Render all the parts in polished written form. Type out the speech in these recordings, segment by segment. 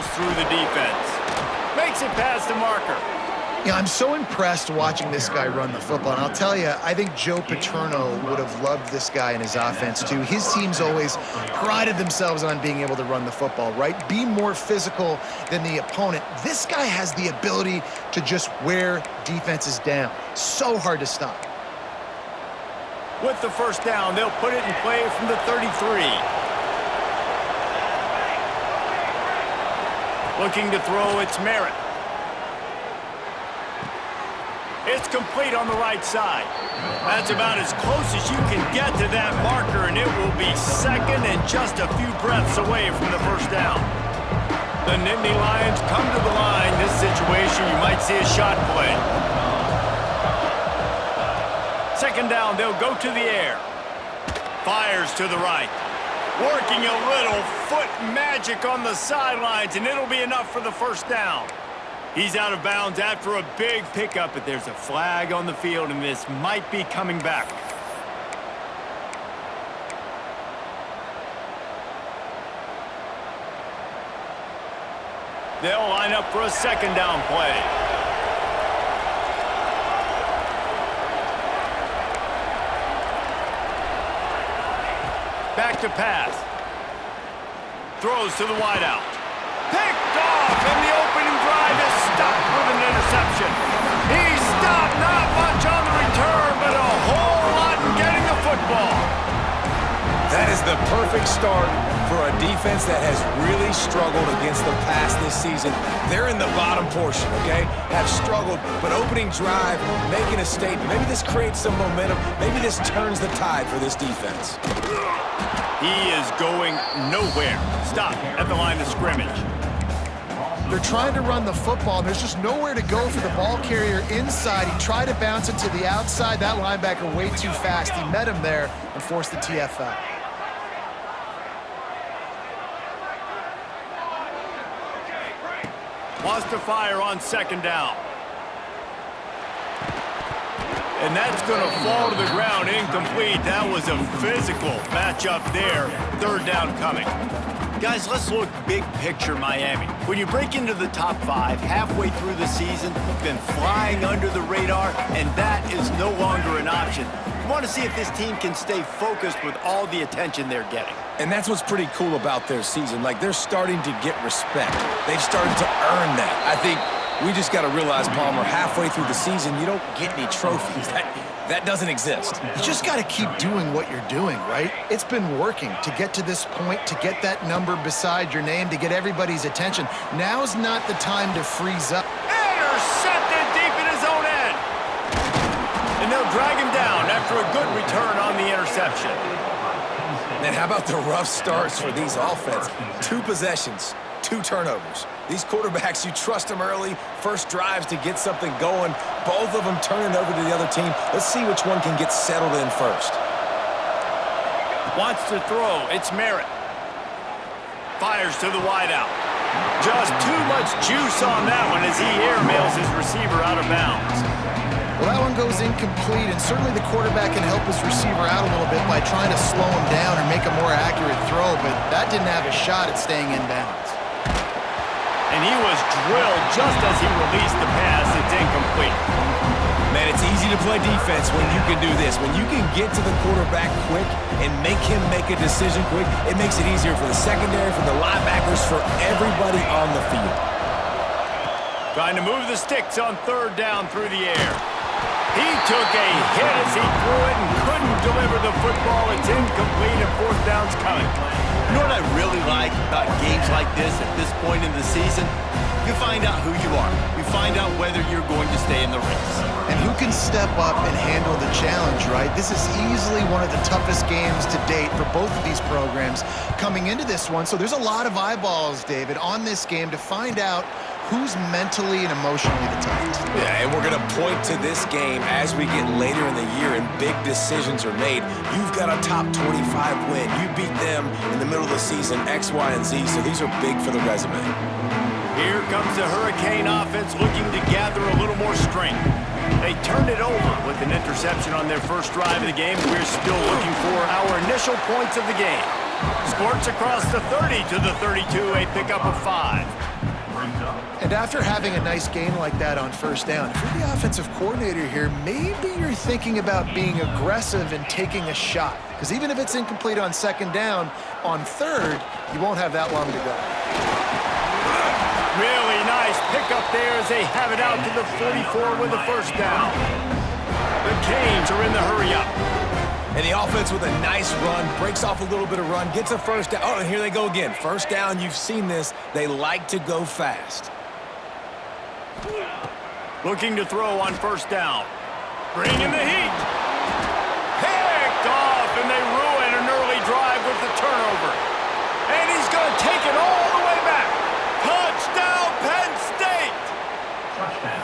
battles through the defense. Makes it past the marker. Yeah, I'm so impressed watching this guy run the football. And I'll tell you, I think Joe Paterno would have loved this guy in his offense too. His teams always prided themselves on being able to run the football, right? Be more physical than the opponent. This guy has the ability to just wear defenses down. So hard to stop. With the first down, they'll put it in play from the 33. Looking to throw, it's Merritt. It's complete on the right side. That's about as close as you can get to that marker, and it will be second and just a few breaths away from the first down. The Nittany Lions come to the line. This situation, you might see a shot play. Second down, they'll go to the air. Fires to the right. Working a little foot magic on the sidelines, and it'll be enough for the first down. He's out of bounds after a big pickup, but there's a flag on the field, and this might be coming back. They'll line up for a second down play. Back to pass. Throws to the wideout. Picked off, and the opening drive is stopped with an interception. He stopped, not much on the return, but a whole lot in getting the football. That is the perfect start for a defense that has really struggled against the pass this season. They're in the bottom portion, okay? Have struggled, but opening drive, making a statement. Maybe this creates some momentum. Maybe this turns the tide for this defense. He is going nowhere. Stop at the line of scrimmage. They're trying to run the football. There's just nowhere to go for the ball carrier inside. He tried to bounce it to the outside. That linebacker way too fast. He met him there and forced the TFL. Wants to fire on second down. And that's going to fall to the ground incomplete. That was a physical matchup there. Third down coming. Guys, let's look big picture Miami. When you break into the top 5 halfway through the season, you've been flying under the radar, and that is no longer an option. You want to see if this team can stay focused with all the attention they're getting. And that's what's pretty cool about their season. Like, they're starting to get respect. They've started to earn that. I think we just got to realize, Palmer, halfway through the season, you don't get any trophies. That doesn't exist. You just got to keep doing what you're doing, right? It's been working to get to this point, to get that number beside your name, to get everybody's attention. Now's not the time to freeze up. Intercepted deep in his own end. And they'll drag him down after a good return on the interception. Man, how about the rough starts for these offense? 2 possessions, 2 turnovers. These quarterbacks, you trust them early, first drives to get something going. Both of them turning over to the other team. Let's see which one can get settled in first. Wants to throw. It's Merritt. Fires to the wideout. Just too much juice on that one as he airmails his receiver out of bounds. Well, that one goes incomplete, and certainly the quarterback can help his receiver out a little bit by trying to slow him down or make a more accurate throw, but that didn't have a shot at staying in bounds. And he was drilled just as he released the pass. It's incomplete. Man, it's easy to play defense when you can do this. When you can get to the quarterback quick and make him make a decision quick, it makes it easier for the secondary, for the linebackers, for everybody on the field. Trying to move the sticks on third down through the air. He took a hit as he threw it and couldn't deliver the football. It's incomplete and fourth down's coming. You know what I really like about games like this at this point in the season? You find out who you are. You find out whether you're going to stay in the race. And who can step up and handle the challenge, right? This is easily one of the toughest games to date for both of these programs coming into this one. So there's a lot of eyeballs, David, on this game to find out who's mentally and emotionally the toughest. Yeah, and we're going to point to this game as we get later in the year and big decisions are made. You've got a top 25 win. You beat them in the middle of the season, X, Y, and Z, so these are big for the resume. Here comes the Hurricane offense looking to gather a little more strength. They turned it over with an interception on their first drive of the game. We're still looking for our initial points of the game. Squirts across the 30 to the 32, a pickup of 5. And after having a nice gain like that on first down, if you're the offensive coordinator here, maybe you're thinking about being aggressive and taking a shot. Because even if it's incomplete on second down, on third, you won't have that long to go. Really nice pickup there as they have it out to the 44 with a first down. The Canes are in the hurry-up. And the offense with a nice run, breaks off a little bit of run, gets a first down. Oh, and here they go again. First down, you've seen this. They like to go fast. Looking to throw on first down. Bringing the heat. Picked off, and they ruin an early drive with the turnover. And he's going to take it all the way back. Touchdown, Penn State! Touchdown.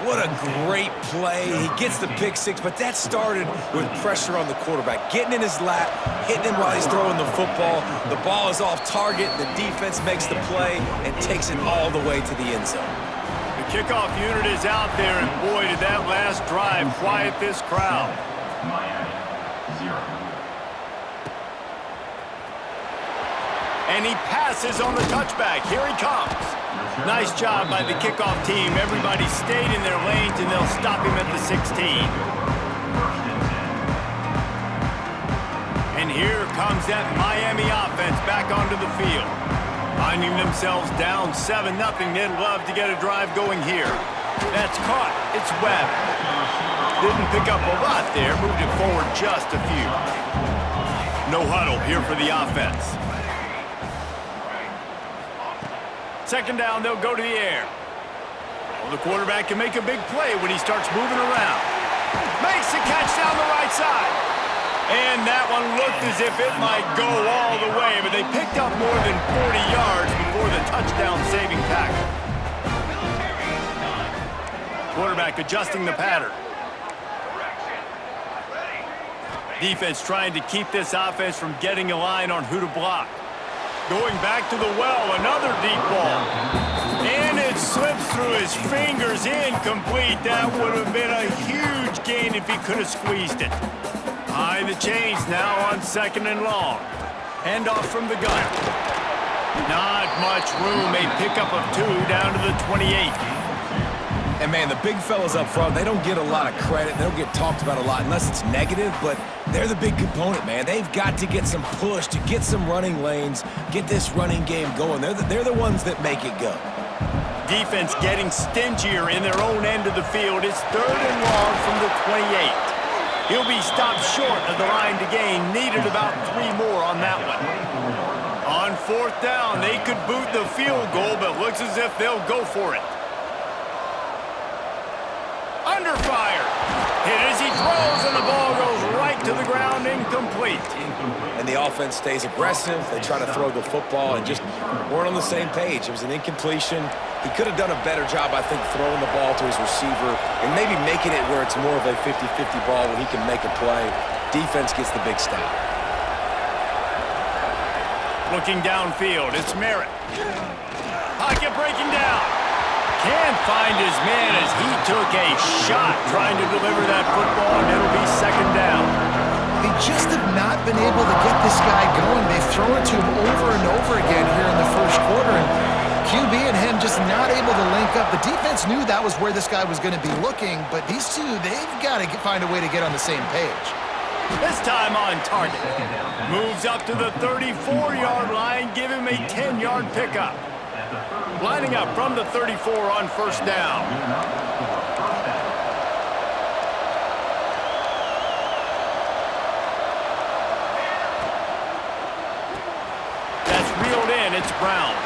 What a great play. He gets the pick six, but that started with pressure on the quarterback. Getting in his lap, hitting him while he's throwing the football. The ball is off target. The defense makes the play and takes it all the way to the end zone. The kickoff unit is out there, and boy, did that last drive quiet this crowd. Miami, 0. And he passes on the touchback. Here he comes. Nice job by the kickoff team. Everybody stayed in their lanes, and they'll stop him at the 16. And here comes that Miami offense back onto the field. Finding themselves down 7-0, they'd love to get a drive going here. That's caught. It's Webb. Didn't pick up a lot there. Moved it forward just a few. No huddle here for the offense. Second down, they'll go to the air. Well, the quarterback can make a big play when he starts moving around. Makes the catch down the right side. And that one looked as if it might go all the way, but they picked up more than 40 yards before the touchdown-saving tackle. Quarterback adjusting the pattern. Defense trying to keep this offense from getting a line on who to block. Going back to the well, another deep ball. And it slips through his fingers, incomplete. That would have been a huge gain if he could have squeezed it. High the chains now on second and long. Handoff from the gun. Not much room, a pickup of 2 down to the 28. And, man, the big fellas up front, they don't get a lot of credit. They don't get talked about a lot unless it's negative, but they're the big component, man. They've got to get some push, to get some running lanes, get this running game going. They're the ones that make it go. Defense getting stingier in their own end of the field. It's 3rd and long from the 28. He'll be stopped short of the line to gain. Needed about 3 more on that one. On 4th down, they could boot the field goal, but looks as if they'll go for it. Under fire. Hit as he throws, and the ball goes right to the ground, incomplete. And the offense stays aggressive. They try to throw the football and just weren't on the same page. It was an incompletion. He could have done a better job, I think, throwing the ball to his receiver and maybe making it where it's more of a 50-50 ball where he can make a play. Defense gets the big stop. Looking downfield, it's Merritt. Pocket breaking down. Can't find his man as he took a shot trying to deliver that football, and it'll be second down. They just have not been able to get this guy going. They've thrown it to him over and over again here in the first quarter, and QB and him just not able to link up. The defense knew that was where this guy was going to be looking, but these two, they've got to find a way to get on the same page. This time on target. Moves up to the 34-yard line, give him a 10-yard pickup. Lining up from the 34 on first down. That's reeled in, it's Brown.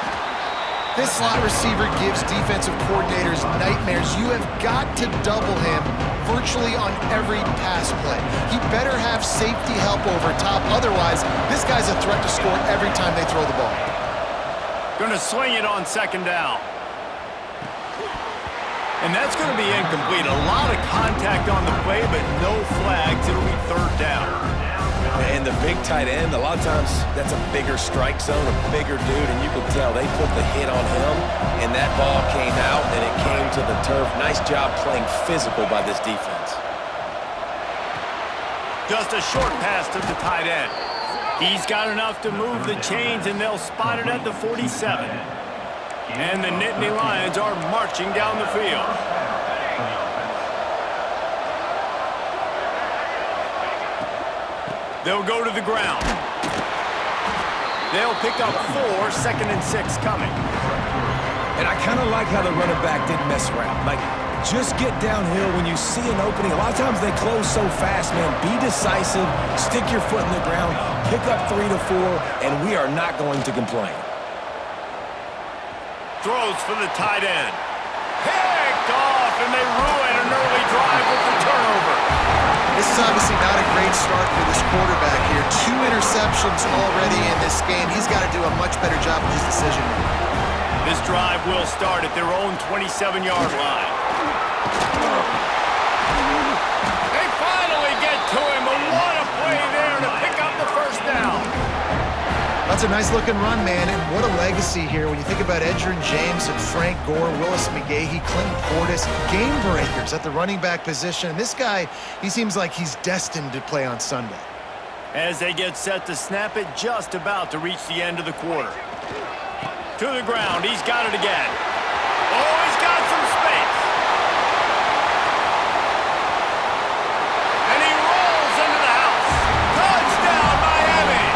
This slot receiver gives defensive coordinators nightmares. You have got to double him virtually on every pass play. He better have safety help over top. Otherwise, this guy's a threat to score every time they throw the ball. Going to swing it on second down. And that's going to be incomplete. A lot of contact on the play, but no flags. It'll be third down. And the big tight end, a lot of times that's a bigger strike zone, a bigger dude, and you can tell they put the hit on him, and that ball came out, and it came to the turf. Nice job playing physical by this defense. Just a short pass to the tight end. He's got enough to move the chains, and they'll spot it at the 47. And the Nittany Lions are marching down the field. They'll go to the ground. They'll pick up 4, 2nd and 6 coming. And I kind of like how the running back didn't mess around. Like, just get downhill when you see an opening. A lot of times they close so fast, man. Be decisive, stick your foot in the ground, pick up 3 to 4, and we are not going to complain. Throws for the tight end. Picked off, and they ruin an early drive with the turnover. This is obviously not a great start for this quarterback here. 2 interceptions already in this game. He's got to do a much better job with his decision-making. This drive will start at their own 27-yard line. They finally get to him, but what a play there to pick up the first down. That's a nice-looking run, man, and what a legacy here when you think about Edgerrin James and Frank Gore, Willis McGahee, Clinton Portis, game breakers at the running back position. And this guy, he seems like he's destined to play on Sunday. As they get set to snap it, just about to reach the end of the quarter. To the ground, he's got it again. Oh, he's got some space. And he rolls into the house. Touchdown, Miami!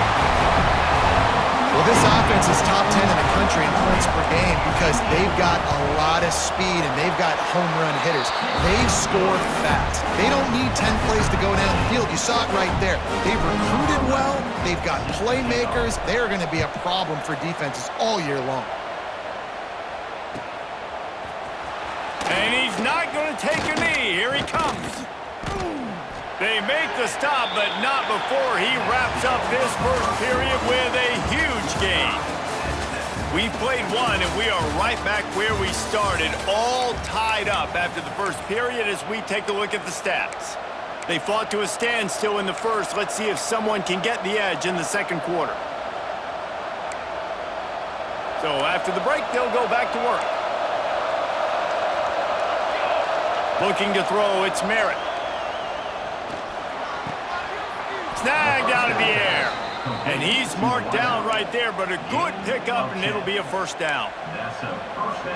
Well, this offense is top 10 in the country in points per game because they've got a lot of speed and they've got home run hitters. They score fast. They don't need 10 plays to go down the field. You saw it right there. They've recruited well. They've got playmakers. They are going to be a problem for defenses all year long. And he's not going to take a knee. Here he comes. They make the stop, but not before he wraps up this first period with a huge gain. We've played one, and we are right back where we started, all tied up after the first period as we take a look at the stats. They fought to a standstill in the first. Let's see if someone can get the edge in the second quarter. So after the break, they'll go back to work. Looking to throw, it's Merritt. Snagged out of the air. And he's marked down right there, but a good pickup, and it'll be a first down.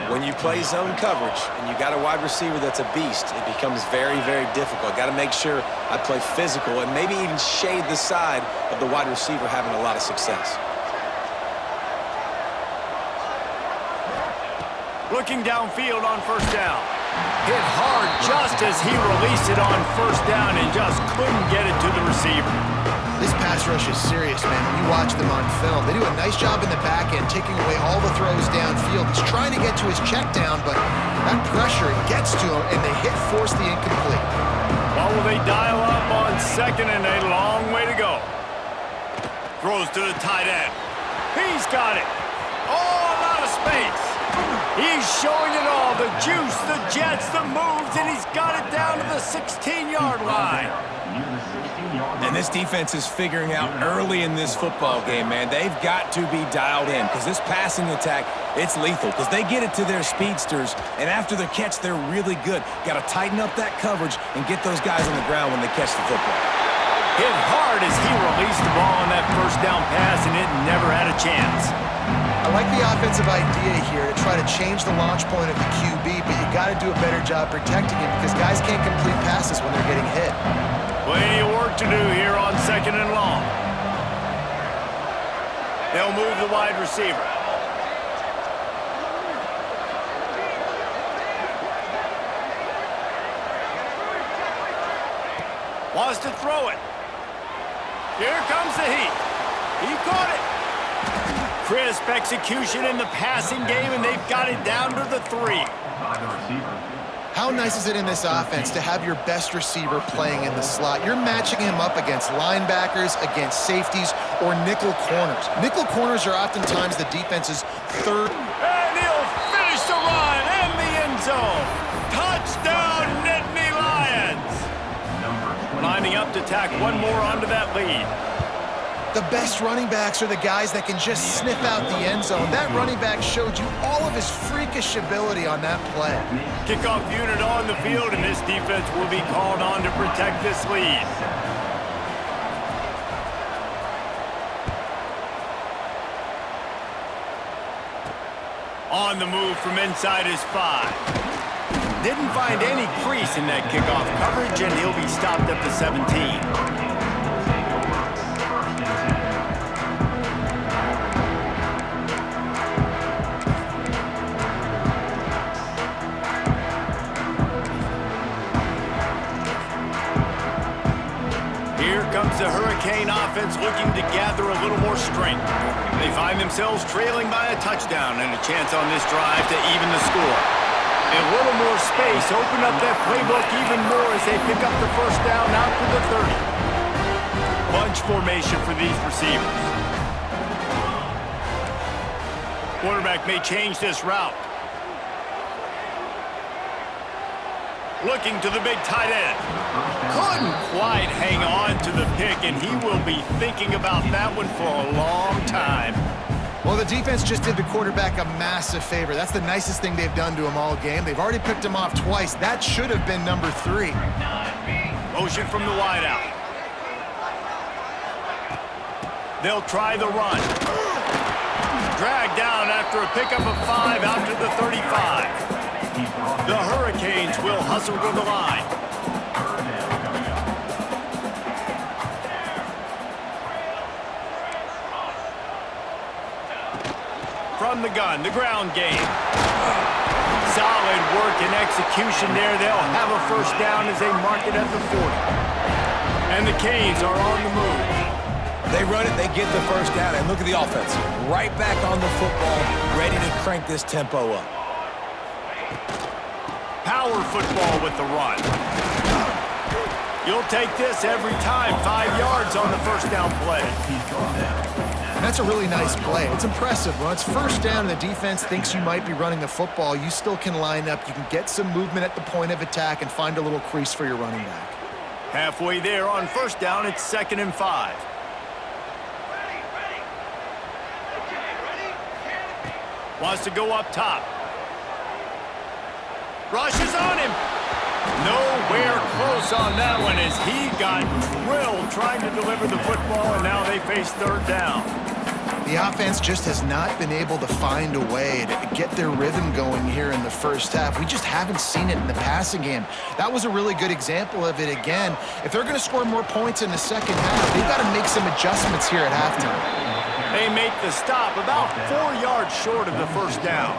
When you play zone coverage and you got a wide receiver that's a beast, it becomes very, very difficult. Got to make sure I play physical and maybe even shade the side of the wide receiver having a lot of success. Looking downfield on first down. Hit hard just as he released it on first down and just couldn't get it to the receiver. This pass rush is serious, man. When you watch them on film, they do a nice job in the back end, taking away all the throws downfield. He's trying to get to his check down, but that pressure gets to him, and they force the incomplete. Well, will they dial up on second, and a long way to go. Throws to the tight end. He's got it. Oh, a lot of space. He's showing it all, the juice, the jets, the moves, and he's got it down to the 16-yard line. And this defense is figuring out early in this football game, man. They've got to be dialed in because this passing attack, it's lethal because they get it to their speedsters, and after the catch, they're really good. Got to tighten up that coverage and get those guys on the ground when they catch the football. Hit hard as he released the ball on that first down pass, and it never had a chance. I like the offensive idea here to try to change the launch point of the QB, but you got to do a better job protecting him because guys can't complete passes when they're getting hit. Plenty of work to do here on second and long. They'll move the wide receiver. Wants to throw it. Here comes the heat. He caught it. Crisp execution in the passing game, and they've got it down to the 3. How nice is it in this offense to have your best receiver playing in the slot? You're matching him up against linebackers, against safeties, or nickel corners. Nickel corners are oftentimes the defense's third. And he'll finish the run in the end zone. Touchdown, Nittany Lions. Lining up to tack one more onto that lead. The best running backs are the guys that can just sniff out the end zone. That running back showed you all of his freakish ability on that play. Kickoff unit on the field, and this defense will be called on to protect this lead. On the move from inside his 5. Didn't find any crease in that kickoff coverage, and he'll be stopped at the 17. Comes the Hurricane offense looking to gather a little more strength. They find themselves trailing by a touchdown and a chance on this drive to even the score. A little more space, open up that playbook even more as they pick up the first down out to the 30. Bunch formation for these receivers. Quarterback may change this route. Looking to the big tight end. Couldn't quite hang on to the pick, and he will be thinking about that one for a long time. Well, the defense just did the quarterback a massive favor. That's the nicest thing they've done to him all game. They've already picked him off twice. That should have been number 3. Motion from the wideout. They'll try the run. Dragged down after a pickup of 5 out to the 35. The Hurricanes will hustle to the line. From the gun, the ground game. Solid work and execution there. They'll have a first down as they mark it at the 40. And the Canes are on the move. They run it, they get the first down, and look at the offense. Right back on the football, ready to crank this tempo up. Power football with the run. You'll take this every time. 5 yards on the first down play. That's a really nice play. It's impressive. When it's first down and the defense thinks you might be running the football, you still can line up. You can get some movement at the point of attack and find a little crease for your running back. Halfway there on first down, it's 2nd and 5. Wants to go up top. Rushes on him. Nowhere close on that one as he got drilled trying to deliver the football, and now they face 3rd down. The offense just has not been able to find a way to get their rhythm going here in the first half. We just haven't seen it in the passing game. That was a really good example of it again. If they're going to score more points in the second half, they've got to make some adjustments here at halftime. They make the stop about 4 yards short of the first down.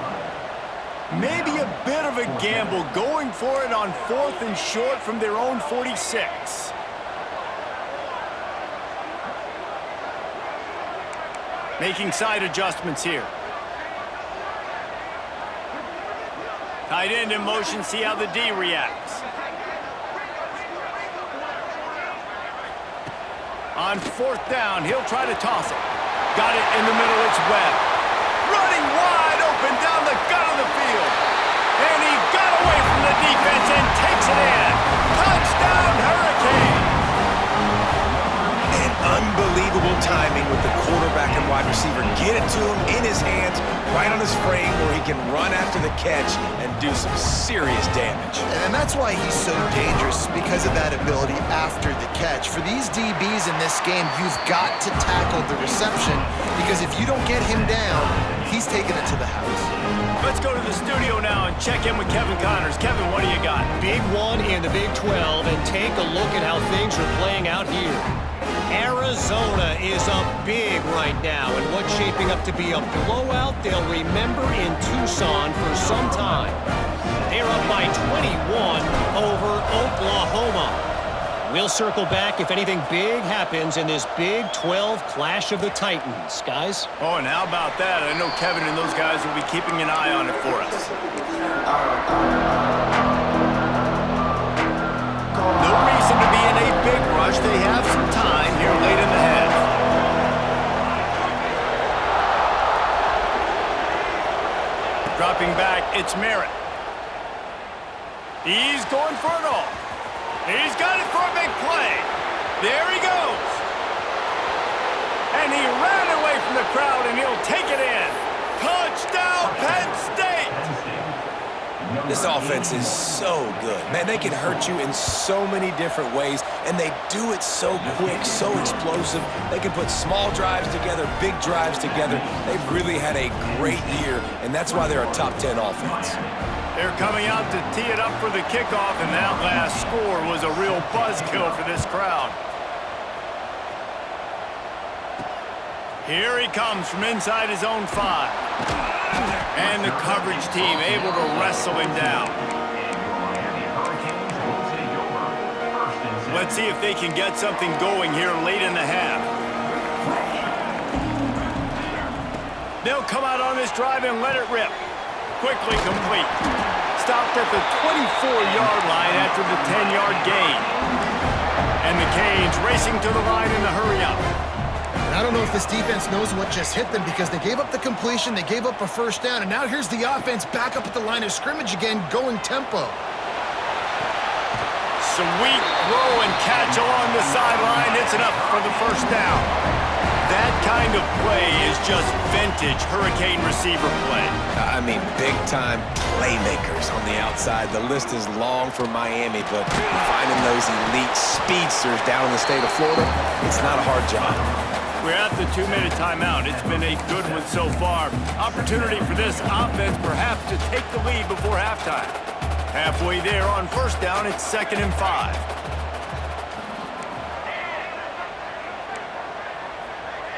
Maybe a bit of a gamble going for it on 4th and short from their own 46. Making side adjustments here. Tight end in motion, see how the D reacts. On 4th down, he'll try to toss it. Got it in the middle, it's Webb. Running wide open down the gut of the field. And he got away from the defense and takes it in. Touchdown, Hurricanes! And unbelievable timing with the quarterback and wide receiver. Get it to him in his hands, right on his frame where he can run after the catch and do some serious damage. And that's why he's so dangerous, because of that ability after the catch. For these DBs in this game, you've got to tackle the reception, because if you don't get him down, he's taking it to the house. Let's go to the studio now and check in with Kevin Connors. Kevin, what do you got? Big one in the Big 12, and take a look at how things are playing out here. Arizona is up big right now, and what's shaping up to be a blowout they'll remember in Tucson for some time. They're up by 21 over Oklahoma. We'll circle back if anything big happens in this Big 12 Clash of the Titans, guys. Oh, and how about that? I know Kevin and those guys will be keeping an eye on it for us. No reason to be in a big rush. They have some time here late in the half. Dropping back, it's Merritt. He's going for it all. He's got it for a big play. There he goes. And he ran away from the crowd, and he'll take it in. Touchdown, Penn State! This offense is so good. Man, they can hurt you in so many different ways. and they do it so quick, so explosive. They can put small drives together, big drives together. They've really had a great year, and that's why they're a top 10 offense. They're coming out to tee it up for the kickoff, and that last score was a real buzzkill for this crowd. Here he comes from inside his own 5. And the coverage team able to wrestle him down. Let's see if they can get something going here late in the half. They'll come out on this drive and let it rip. Quickly complete. Stopped at the 24-yard line after the 10-yard gain. And the Canes racing to the line in the hurry-up. I don't know if this defense knows what just hit them because they gave up the completion, they gave up a first down, and now here's the offense back up at the line of scrimmage again, going tempo. Sweet throw and catch along the sideline. It's enough for the first down. That kind of play is just vintage Hurricane receiver play. I mean, big-time playmakers on the outside. The list is long for Miami, but finding those elite speedsters down in the state of Florida, it's not a hard job. We're at the 2-minute timeout. It's been a good one so far. Opportunity for this offense perhaps to take the lead before halftime. Halfway there on first down, it's 2nd and 5.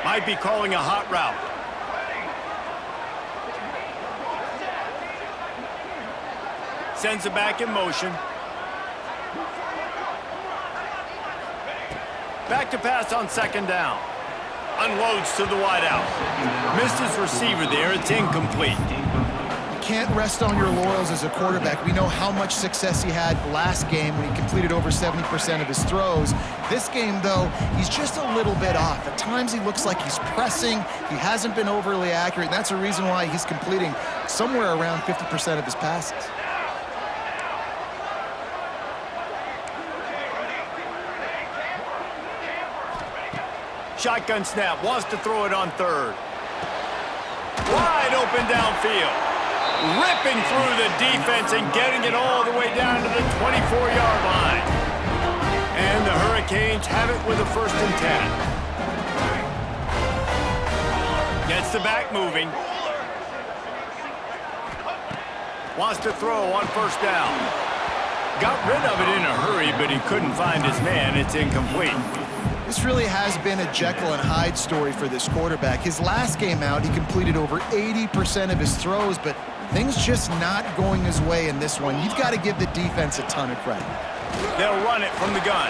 Might be calling a hot route. Sends it back in motion. Back to pass on 2nd down. Unloads to the wideout. Missed his receiver there. It's incomplete. You can't rest on your laurels as a quarterback. We know how much success he had last game when he completed over 70% of his throws. This game, though, he's just a little bit off. At times he looks like he's pressing. He hasn't been overly accurate, and that's the reason why he's completing somewhere around 50% of his passes. Shotgun snap, wants to throw it on 3rd. Wide open downfield. Ripping through the defense and getting it all the way down to the 24-yard line. And the Hurricanes have it with a 1st and 10. Gets the back moving. Wants to throw on 1st down. Got rid of it in a hurry, but he couldn't find his man. It's incomplete. This really has been a Jekyll and Hyde story for this quarterback. His last game out, he completed over 80% of his throws, but things just not going his way in this one. You've got to give the defense a ton of credit. They'll run it from the gun.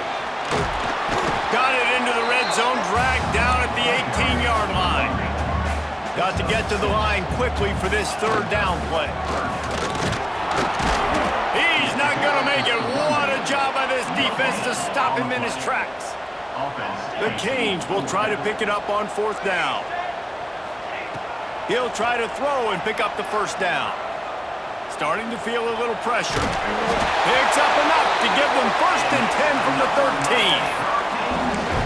Got it into the red zone, dragged down at the 18-yard line. Got to get to the line quickly for this 3rd down play. He's not going to make it. What a job by this defense to stop him in his tracks. The Canes will try to pick it up on 4th down. He'll try to throw and pick up the 1st down. Starting to feel a little pressure. Picks up enough to give them 1st and 10 from the 13.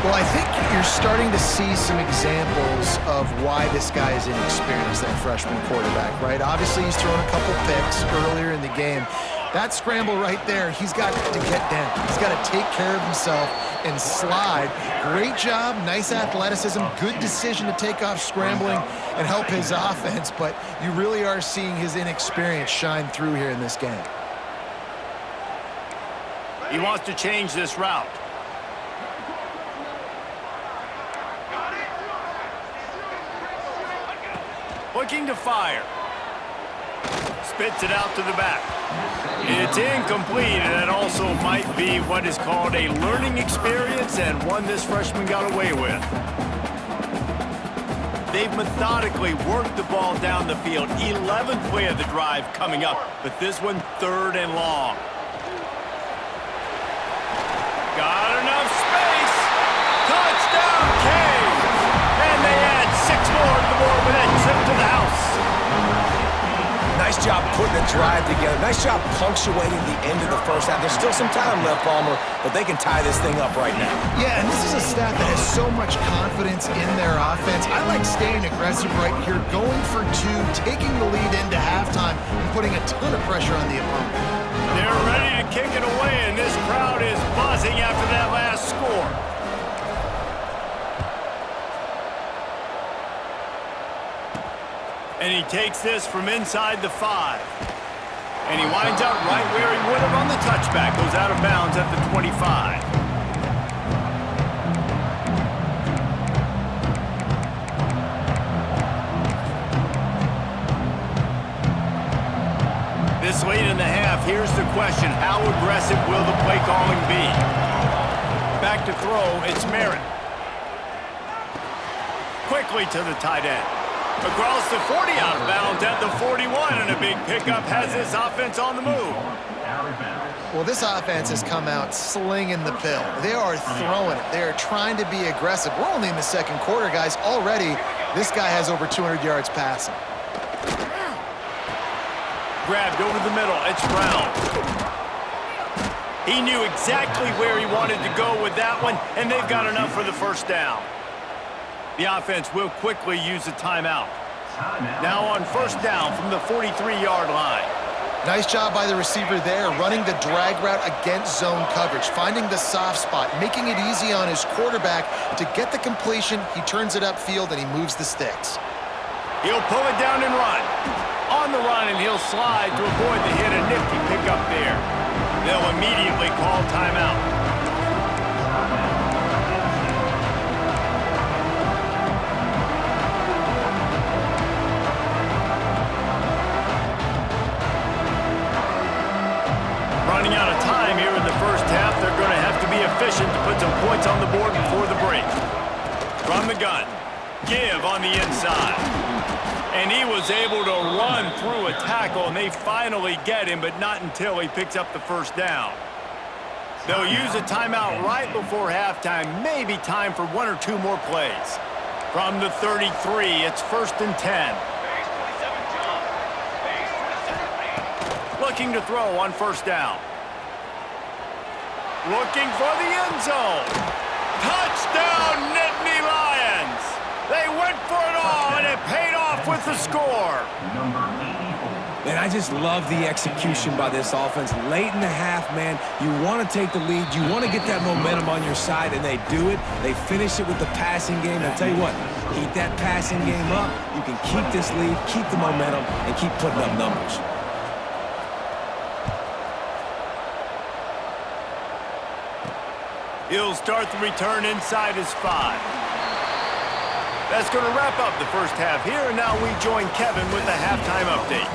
Well, I think you're starting to see some examples of why this guy is inexperienced, that freshman quarterback, right? Obviously, he's thrown a couple picks earlier in the game. That scramble right there, he's got to get down. He's got to take care of himself and slide. Great job, nice athleticism, good decision to take off scrambling and help his offense, but you really are seeing his inexperience shine through here in this game. He wants to change this route. Looking to fire. Spits it out to the back. It's incomplete, and it also might be what is called a learning experience and one this freshman got away with. They've methodically worked the ball down the field. 11th play of the drive coming up, but this one 3rd and long. Got enough space. Touchdown, Canes! And they add 6 more to the board with that trip to the house. Nice job putting a drive together. Nice job punctuating the end of the first half. There's still some time left, Palmer, but they can tie this thing up right now. Yeah, and this is a staff that has so much confidence in their offense. I like staying aggressive right here, going for 2, taking the lead into halftime, and putting a ton of pressure on the opponent. They're ready to kick it away, and this crowd is buzzing after that last score. And he takes this from inside the 5. And he winds up right where he would have on the touchback. Goes out of bounds at the 25. This late in the half, here's the question. How aggressive will the play calling be? Back to throw, it's Merritt. Quickly to the tight end. Across the 40, out of bounds at the 41, and a big pickup has this offense on the move. Well, this offense has come out slinging the pill. They are throwing it. They are trying to be aggressive. We're only in the second quarter, guys. Already, this guy has over 200 yards passing. Grabbed over the middle, it's Brown. He knew exactly where he wanted to go with that one, and they've got enough for the first down. The offense will quickly use a timeout. Now on first down from the 43-yard line. Nice job by the receiver there, running the drag route against zone coverage, finding the soft spot, making it easy on his quarterback to get the completion. He turns it upfield, and he moves the sticks. He'll pull it down and run. On the run, and he'll slide to avoid the hit. A nifty pickup there. They'll immediately call timeout. Running out of time here in the first half. They're going to have to be efficient to put some points on the board before the break. From the gun, give on the inside. And he was able to run through a tackle, and they finally get him, but not until he picks up the first down. They'll use a timeout right before halftime, maybe time for 1 or 2 more plays. From the 33, it's 1st and 10. Looking to throw on first down. Looking for the end zone. Touchdown, Nittany Lions! They went for it all, and it paid off with the score. Man, I just love the execution by this offense. Late in the half, man, you want to take the lead. You want to get that momentum on your side, and they do it. They finish it with the passing game. And I tell you what, keep that passing game up. You can keep this lead, keep the momentum, and keep putting up numbers. He'll start the return inside his 5. That's going to wrap up the first half here, and now we join Kevin with the halftime update.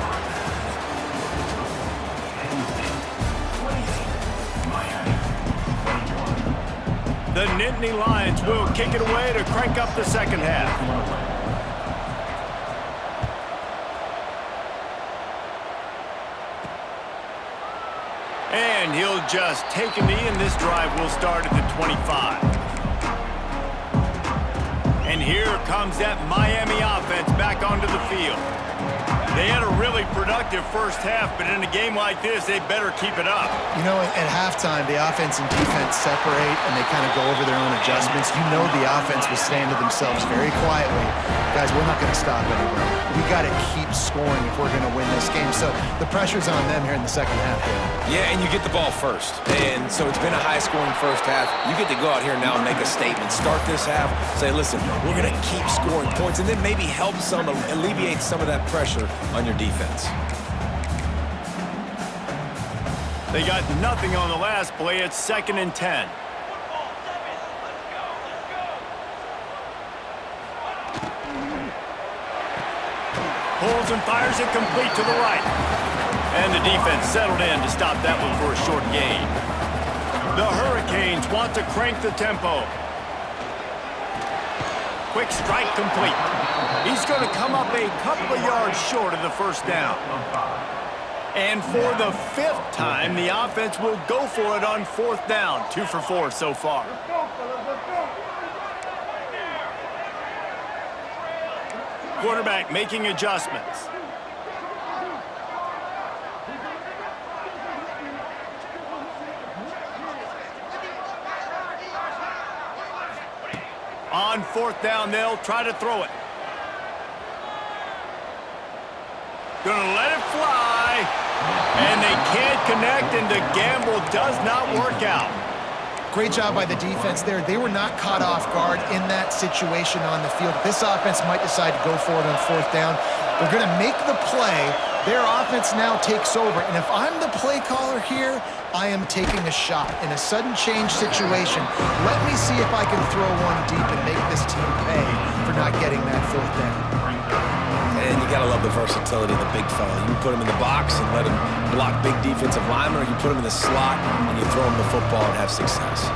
The Nittany Lions will kick it away to crank up the second half. And he'll just take a knee, and this drive will start at the 25. And here comes that Miami offense back onto the field. They had a really productive first half, but in a game like this, they better keep it up. You know, at halftime, the offense and defense separate, and they kind of go over their own adjustments. You know the offense was saying to themselves very quietly, guys, we're not going to stop anywhere. We got to keep scoring if we're going to win this game. So the pressure's on them here in the second half. Yeah, and you get the ball first. And so it's been a high-scoring first half. You get to go out here now and make a statement. Start this half, say, listen, we're going to keep scoring points, and then maybe help some, alleviate some of that pressure on your defense. They got nothing on the last play. It's 2nd and 10. Pulls and fires it complete to the right. And the defense settled in to stop that one for a short gain. The Hurricanes want to crank the tempo. Quick strike complete. He's going to come up a couple of yards short of the first down. And for the 5th time, the offense will go for it on 4th down. 2 for 4 so far. Quarterback making adjustments. On 4th down, they'll try to throw it. Gonna let it fly. And they can't connect, and the gamble does not work out. Great job by the defense there. They were not caught off guard in that situation on the field. This offense might decide to go for it on fourth down. They're going to make the play. Their offense now takes over. And if I'm the play caller here, I am taking a shot. In a sudden change situation, let me see if I can throw one deep and make this team pay for not getting that fourth down. And you got to love the versatility of the big fella. You can put him in the box and let him block big defensive linemen, or you put him in the slot and you throw him the football and have success.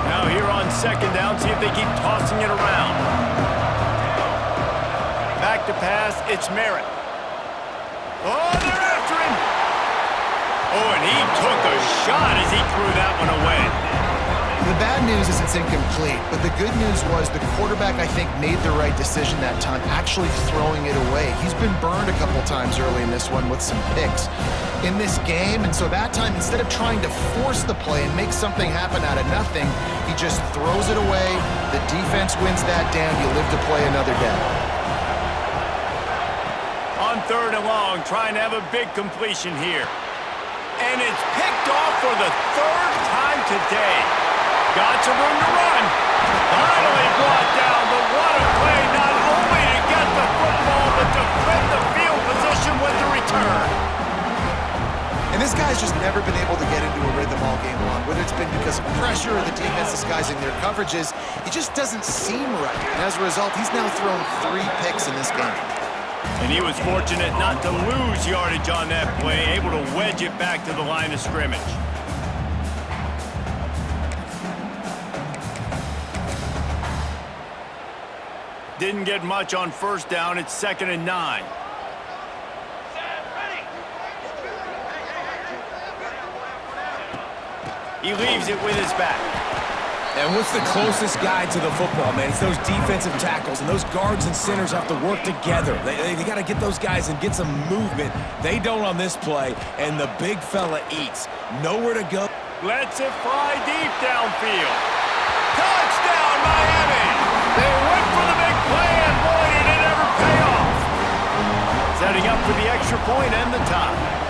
Now here on second down, see if they keep tossing it around. Back to pass, it's Merritt. Oh, they're after him! Oh, and he took a shot as he threw that one away. The bad news is it's incomplete, but the good news was the quarterback, I think, made the right decision that time, actually throwing it away. He's been burned a couple times early in this one with some picks in this game, and so that time, instead of trying to force the play and make something happen out of nothing, he just throws it away. The defense wins that down. You live to play another day. On third and long, trying to have a big completion here. And it's picked off for the third time today. Got some room to run. Finally brought down, but what a play, not only to get the football, but to flip the field position with the return. And this guy's just never been able to get into a rhythm all game long, whether it's been because of pressure or the defense disguising their coverages. He just doesn't seem right. And as a result, he's now thrown 3 picks in this game. And he was fortunate not to lose yardage on that play, able to wedge it back to the line of scrimmage. Didn't get much on first down. It's 2nd and 9. He leaves it with his back. And what's the closest guy to the football, man? It's those defensive tackles, and those guards and centers have to work together. They got to get those guys and get some movement. They don't on this play, and the big fella eats. Nowhere to go. Lets it fly deep downfield. Touchdown, Miami! They went for the big play, and boy, did it ever pay off. Setting up for the extra point and the tie.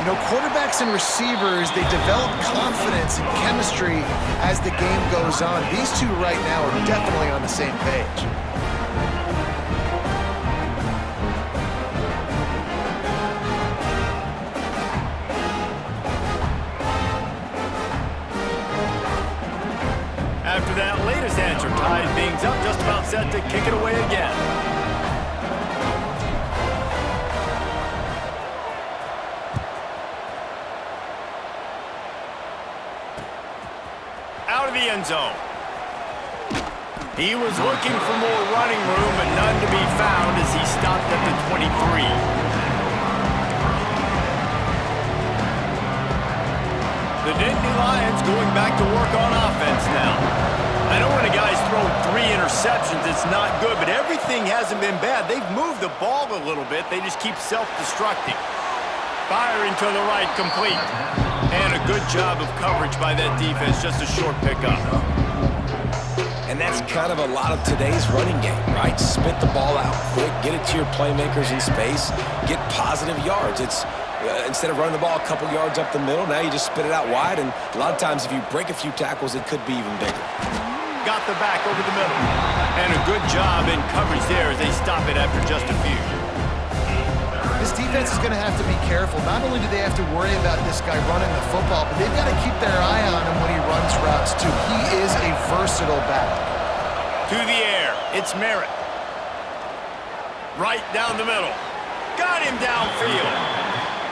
You know, quarterbacks and receivers, they develop confidence and chemistry as the game goes on. These two right now are definitely on the same page. After that latest answer ties things up, just about set to kick it away again. Out of the end zone. He was looking for more running room, but none to be found as he stopped at the 23. The Nittany Lions going back to work on offense now. I know when a guy's thrown 3 interceptions, it's not good, but everything hasn't been bad. They've moved the ball a little bit. They just keep self-destructing. Firing to the right, complete. And a good job of coverage by that defense, just a short pickup. And that's kind of a lot of today's running game, right? Spit the ball out quick, get it to your playmakers in space, get positive yards. It's instead of running the ball a couple yards up the middle, now you just spit it out wide, and a lot of times if you break a few tackles, it could be even bigger. Got the back over the middle. And a good job in coverage there as they stop it after just a few. This defense is going to have to be careful. Not only do they have to worry about this guy running the football, but they've got to keep their eye on him when he runs routes, too. He is a versatile back. To the air, it's Merritt. Right down the middle. Got him downfield.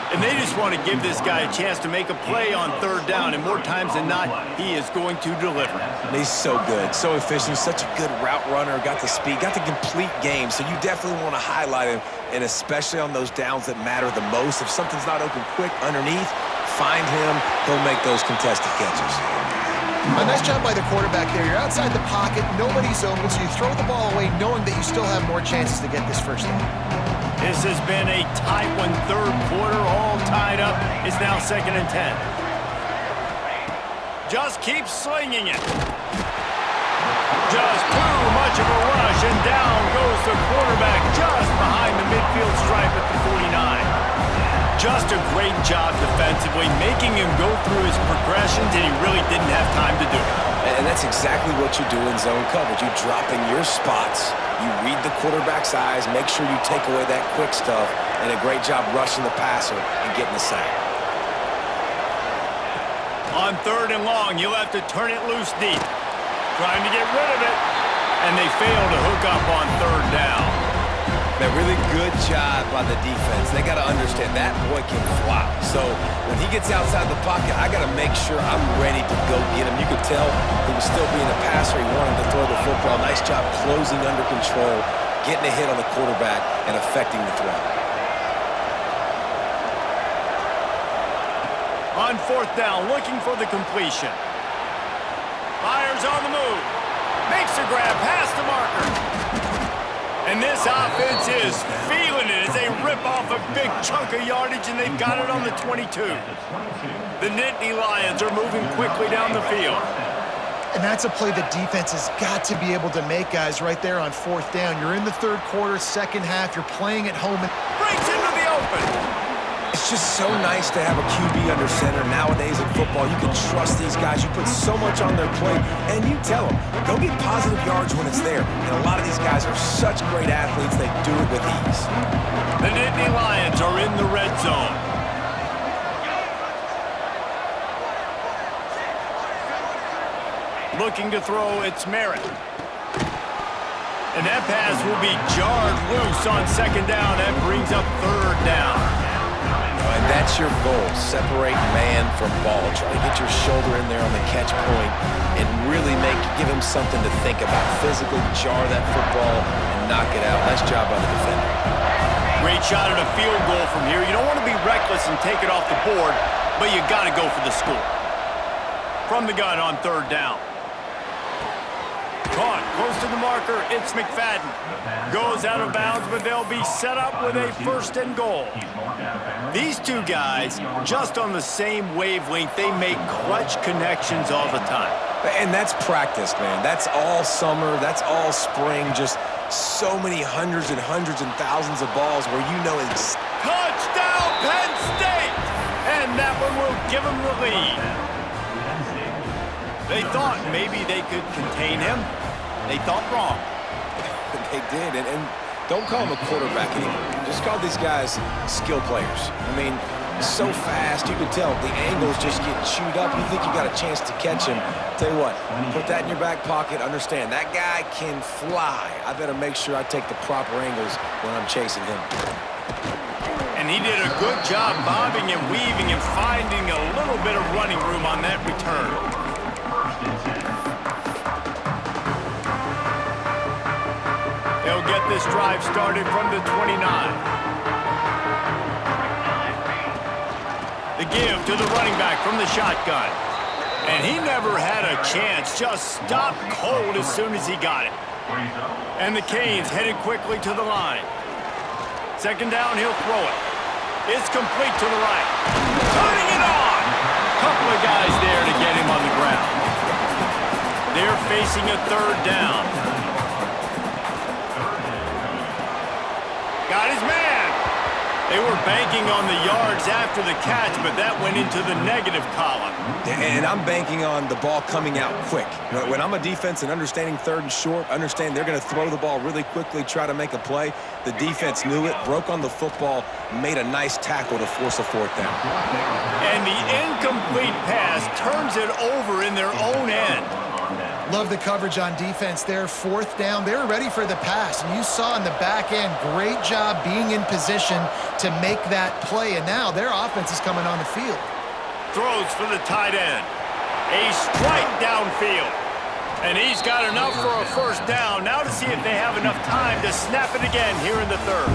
And they just want to give this guy a chance to make a play on third down, and more times than not, he is going to deliver. He's so good, so efficient, such a good route runner, got the speed, got the complete game, so you definitely want to highlight him, and especially on those downs that matter the most. If something's not open quick underneath, find him, he'll make those contested catches. A nice job by the quarterback there. You're outside the pocket, nobody's open, so you throw the ball away knowing that you still have more chances to get this first down. This has been a tight one, third quarter, all tied up. It's now 2nd and 10. Just keep slinging it. Just too much of a rush, and down goes the quarterback just behind the midfield stripe at the 49. Just a great job defensively, making him go through his progressions, and he really didn't have time to do it. And that's exactly what you do in zone coverage. You drop in your spots, you read the quarterback's eyes, make sure you take away that quick stuff, and a great job rushing the passer and getting the sack. On 3rd and long, you'll have to turn it loose deep. Trying to get rid of it, and they fail to hook up on 3rd down. A really good job by the defense. They got to understand that boy can fly. So when he gets outside the pocket, I got to make sure I'm ready to go get him. You could tell he was still being a passer. He wanted to throw the football. Nice job closing under control, getting a hit on the quarterback, and affecting the throw. On 4th down, looking for the completion. Fires on the move. Makes a grab past the marker. And this offense is feeling it as they rip off a big chunk of yardage, and they've got it on the 22. The Nittany Lions are moving quickly down the field. And that's a play the defense has got to be able to make, guys, right there on 4th down. You're in the 3rd quarter, 2nd half. You're playing at home. Breaks into the open. It's just so nice to have a QB under center. Nowadays in football, you can trust these guys. You put so much on their plate, and you tell them, go get positive yards when it's there. And a lot of these guys are such great athletes, they do it with ease. The Nittany Lions are in the red zone. Looking to throw, it's Merritt. And that pass will be jarred loose on 2nd down. That brings up 3rd down. And that's your goal, separate man from ball. Try to get your shoulder in there on the catch point and really give him something to think about. Physically jar that football and knock it out. Nice job by the defender. Great shot at a field goal from here. You don't want to be reckless and take it off the board, but you got to go for the score. From the gun on 3rd down. Caught close to the marker. It's McFadden. Goes out of bounds, but they'll be set up with a 1st and goal. These two guys, just on the same wavelength, they make clutch connections all the time. And that's practice, man. That's all summer. That's all spring. Just so many hundreds and thousands of balls where you know it's... Touchdown, Penn State! And that one will give them the lead. They thought maybe they could contain him. They thought wrong. They did, and don't call him a quarterback anymore. Just call these guys skill players. I mean, so fast, you can tell the angles just get chewed up. You think you got a chance to catch him. Tell you what, put that in your back pocket. Understand, that guy can fly. I better make sure I take the proper angles when I'm chasing him. And he did a good job bobbing and weaving and finding a little bit of running room on that return. They'll get this drive started from the 29. The give to the running back from the shotgun. And he never had a chance, just stopped cold as soon as he got it. And the Canes headed quickly to the line. 2nd down, he'll throw it. It's complete to the right. Turning it on! Couple of guys there to get him on the ground. They're facing a 3rd down. Got his man. They were banking on the yards after the catch, but that went into the negative column. And I'm banking on the ball coming out quick. When I'm a defense and understanding 3rd and short, understand they're going to throw the ball really quickly, try to make a play. The defense knew it, broke on the football, made a nice tackle to force a 4th down. And the incomplete pass turns it over in their own end. Love the coverage on defense there. 4th down. They were ready for the pass. And you saw in the back end, great job being in position to make that play. And now their offense is coming on the field. Throws for the tight end. A strike downfield. And he's got enough for a 1st down. Now to see if they have enough time to snap it again here in the 3rd.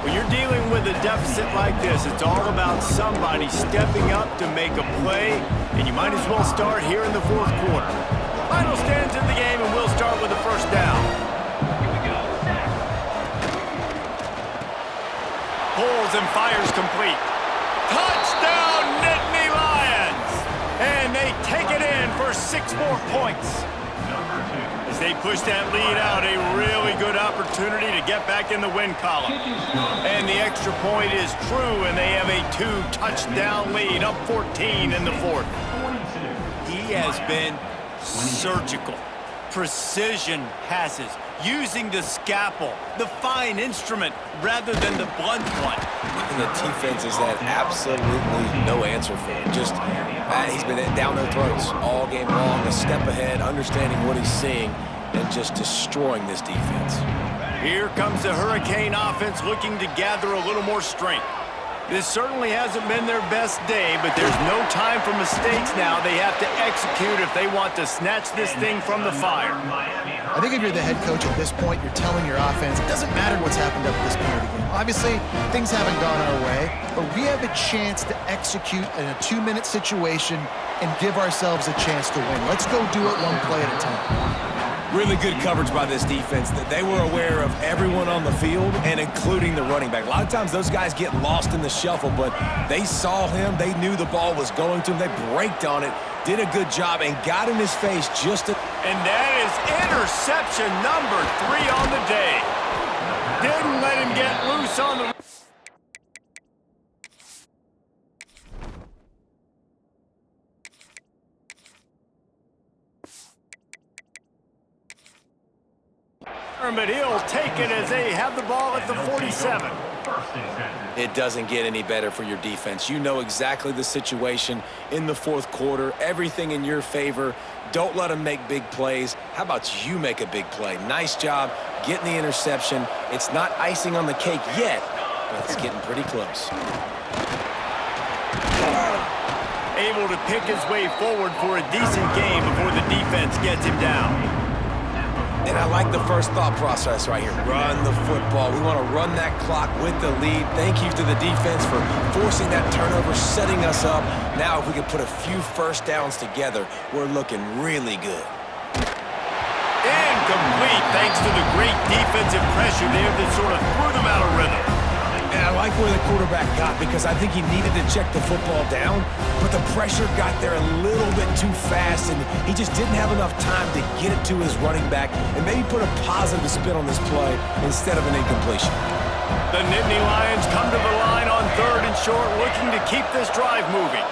When you're dealing with a deficit like this, it's all about somebody stepping up to make a play. And you might as well start here in the 4th quarter. Final stands in the game, and we'll start with the 1st down. Pulls and fires complete. Touchdown, Nittany Lions! And they take it in for 6 more points. As they push that lead out, a really good opportunity to get back in the win column. And the extra point is true, and they have a 2-touchdown lead, up 14 in the fourth. He has been surgical. Precision passes, using the scalpel, the fine instrument, rather than the blunt one. And the defense has had absolutely no answer for him. Just, he's been down their throats all game long, a step ahead, understanding what he's seeing, and just destroying this defense. Here comes the Hurricane offense looking to gather a little more strength. This certainly hasn't been their best day, but there's no time for mistakes now. They have to execute if they want to snatch this thing from the fire. I think if you're the head coach at this point, you're telling your offense, it doesn't matter what's happened up to this point of the game. Obviously, things haven't gone our way, but we have a chance to execute in a 2-minute situation and give ourselves a chance to win. Let's go do it one play at a time. Really good coverage by this defense. That they were aware of everyone on the field, and including the running back. A lot of times those guys get lost in the shuffle, but they saw him. They knew the ball was going to him. They braked on it, did a good job, and got in his face just to... And that is interception number 3 on the day. Didn't let him get loose on the... But he'll take it as they have the ball at the 47. It doesn't get any better for your defense. You know exactly the situation in the fourth quarter, everything in your favor. Don't let them make big plays. How about you make a big play? Nice job getting the interception. It's not icing on the cake yet, but it's getting pretty close. Able to pick his way forward for a decent game before the defense gets him down. And I like the first thought process right here. Run the football. We want to run that clock with the lead. Thank you to the defense for forcing that turnover, setting us up. Now, if we can put a few first downs together, we're looking really good. Incomplete, thanks to the great defensive pressure there that sort of threw them out of rhythm. And I like where the quarterback got, because I think he needed to check the football down, but the pressure got there a little bit too fast, and he just didn't have enough time to get it to his running back and maybe put a positive spin on this play instead of an incompletion. The Nittany Lions come to the line on 3rd and short, looking to keep this drive moving.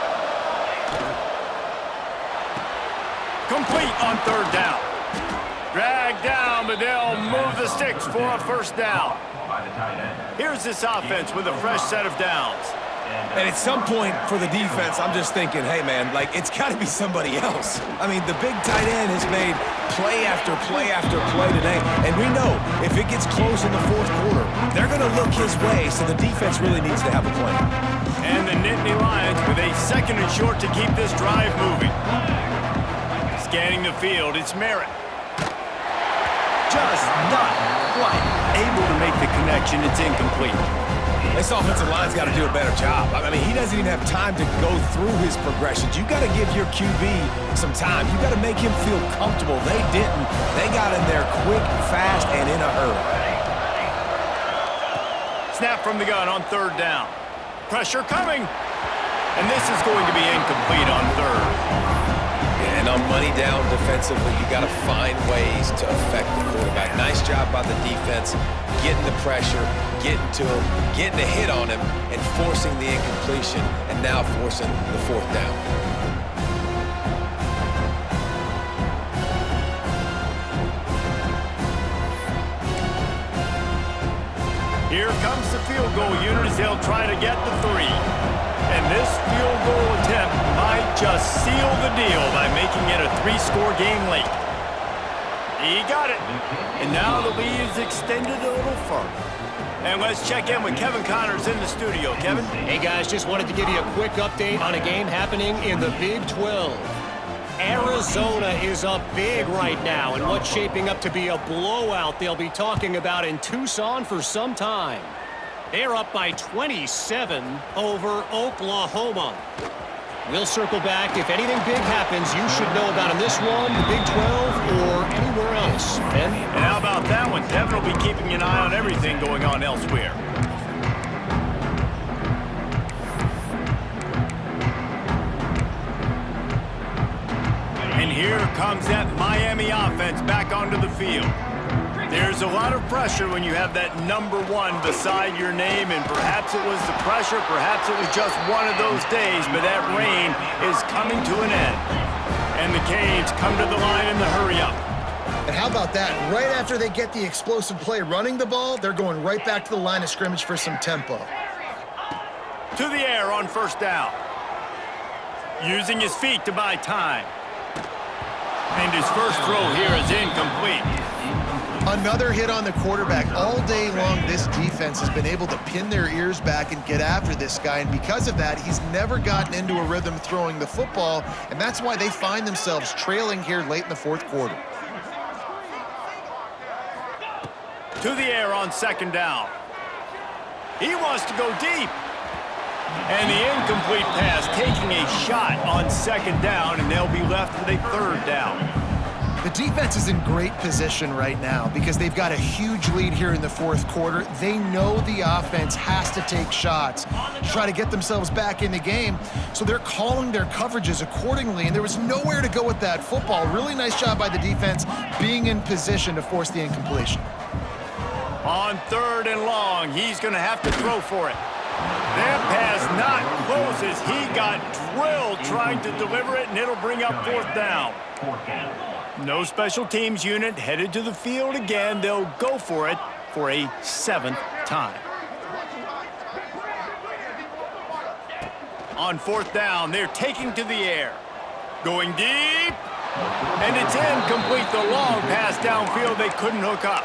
Complete on 3rd down. Dragged down, but they'll move the sticks for a first down. Here's this offense with a fresh set of downs. And at some point for the defense, I'm just thinking, hey, man, like, it's got to be somebody else. I mean, the big tight end has made play after play after play today. And we know if it gets close in the fourth quarter, they're going to look his way, so the defense really needs to have a plan. And the Nittany Lions with a 2nd and short to keep this drive moving. Scanning the field, it's Merritt. Just not quite able to make the connection. It's incomplete. This offensive line's got to do a better job. I mean, he doesn't even have time to go through his progressions. You got to give your QB some time. You got to make him feel comfortable. They didn't. They got in there quick, fast, and in a hurry. Snap from the gun on 3rd down. Pressure coming. And this is going to be incomplete on 3rd. And on money down defensively, you got to find ways to affect the quarterback. Nice job by the defense, getting the pressure, getting to him, getting a hit on him, and forcing the incompletion, and now forcing the 4th down. Here comes the field goal unit as they'll try to get the 3. And this field goal attempt might just seal the deal by making it a 3-score game late. He got it. And now the lead is extended a little further. And let's check in with Kevin Connors in the studio. Kevin? Hey, guys, just wanted to give you a quick update on a game happening in the Big 12. Arizona is up big right now in what's shaping up to be a blowout they'll be talking about in Tucson for some time. They're up by 27 over Oklahoma. We'll circle back. If anything big happens, you should know about in this one, the Big 12, or anywhere else. Ben? And how about that one? Devin will be keeping an eye on everything going on elsewhere. comes that Miami offense back onto the field. There's a lot of pressure when you have that number 1 beside your name, and perhaps it was the pressure, perhaps it was just one of those days, but that reign is coming to an end. And the Canes come to the line in the hurry-up. And how about that? Right after they get the explosive play running the ball, they're going right back to the line of scrimmage for some tempo. To the air on first down. Using his feet to buy time. And his first throw here is incomplete. Another hit on the quarterback. All day long, this defense has been able to pin their ears back and get after this guy, and because of that, he's never gotten into a rhythm throwing the football, and that's why they find themselves trailing here late in the fourth quarter. To the air on second down. He wants to go deep. And the incomplete pass taking a shot on second down, and they'll be left with a third down. The defense is in great position right now because they've got a huge lead here in the fourth quarter. They know the offense has to take shots to try to get themselves back in the game, so they're calling their coverages accordingly, and there was nowhere to go with that football. Really nice job by the defense being in position to force the incompletion. On third and long, he's going to have to throw for it. That pass not closes. He got drilled trying to deliver it, and it'll bring up fourth down. No special teams unit headed to the field again. They'll go for it for a 7th time. On fourth down, they're taking to the air. Going deep. And it's incomplete. The long pass downfield they couldn't hook up.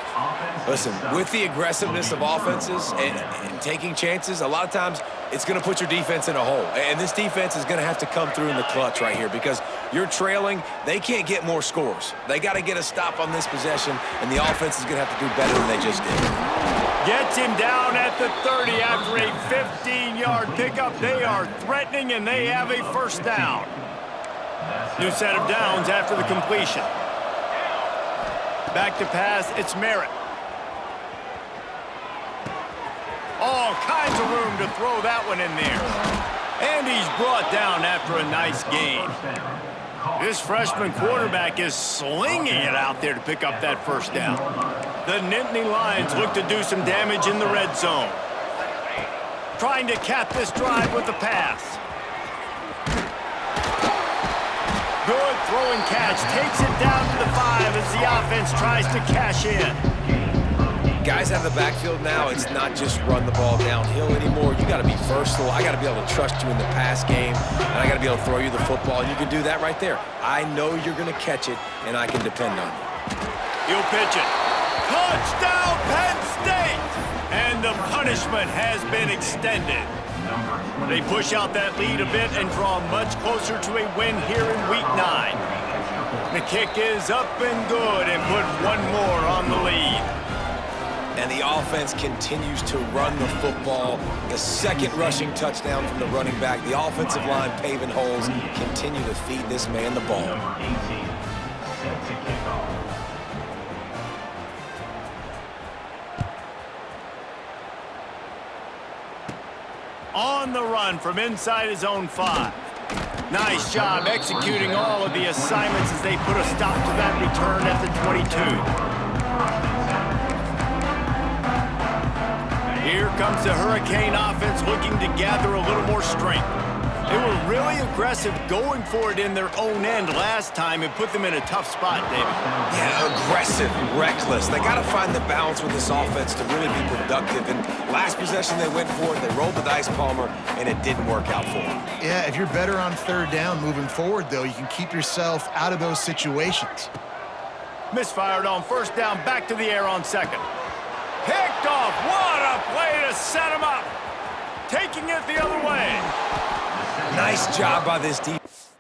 Listen, with the aggressiveness of offenses and taking chances, a lot of times it's going to put your defense in a hole. And this defense is going to have to come through in the clutch right here because you're trailing. They can't get more scores. They got to get a stop on this possession, and the offense is going to have to do better than they just did. Gets him down at the 30 after a 15-yard pickup. They are threatening, and they have a first down. New set of downs after the completion. Back to pass, it's Merritt. All kinds of room to throw that one in there. And he's brought down after a nice gain. This freshman quarterback is slinging it out there to pick up that first down. The Nittany Lions look to do some damage in the red zone. Trying to cap this drive with the pass. Good throwing catch, takes it down to the 5 as the offense tries to cash in. Guys out of the backfield now, it's not just run the ball downhill anymore. You got to be versatile. I got to be able to trust you in the pass game, and I got to be able to throw you the football, and you can do that right there. I know you're going to catch it, and I can depend on you. He'll pitch it. Touchdown, Penn State! And the punishment has been extended. They push out that lead a bit and draw much closer to a win here in Week 9. The kick is up and good and put one more on the lead. And the offense continues to run the football. The second rushing touchdown from the running back. The offensive line paving holes. Continue to feed this man the ball. Number 18, set to kick off. On the run from inside his own 5. Nice job executing all of the assignments as they put a stop to that return at the 22. Here comes the Hurricane offense looking to gather a little more strength. They were really aggressive going for it in their own end last time and put them in a tough spot, David. Yeah, aggressive, reckless. They got to find the balance with this offense to really be productive. And last possession they went for it, they rolled the dice, Palmer, and it didn't work out for them. Yeah, if you're better on third down moving forward, though, you can keep yourself out of those situations. Misfired on first down, back to the air on second. Picked off. What a play to set him up. Taking it the other way. Nice job by this defense.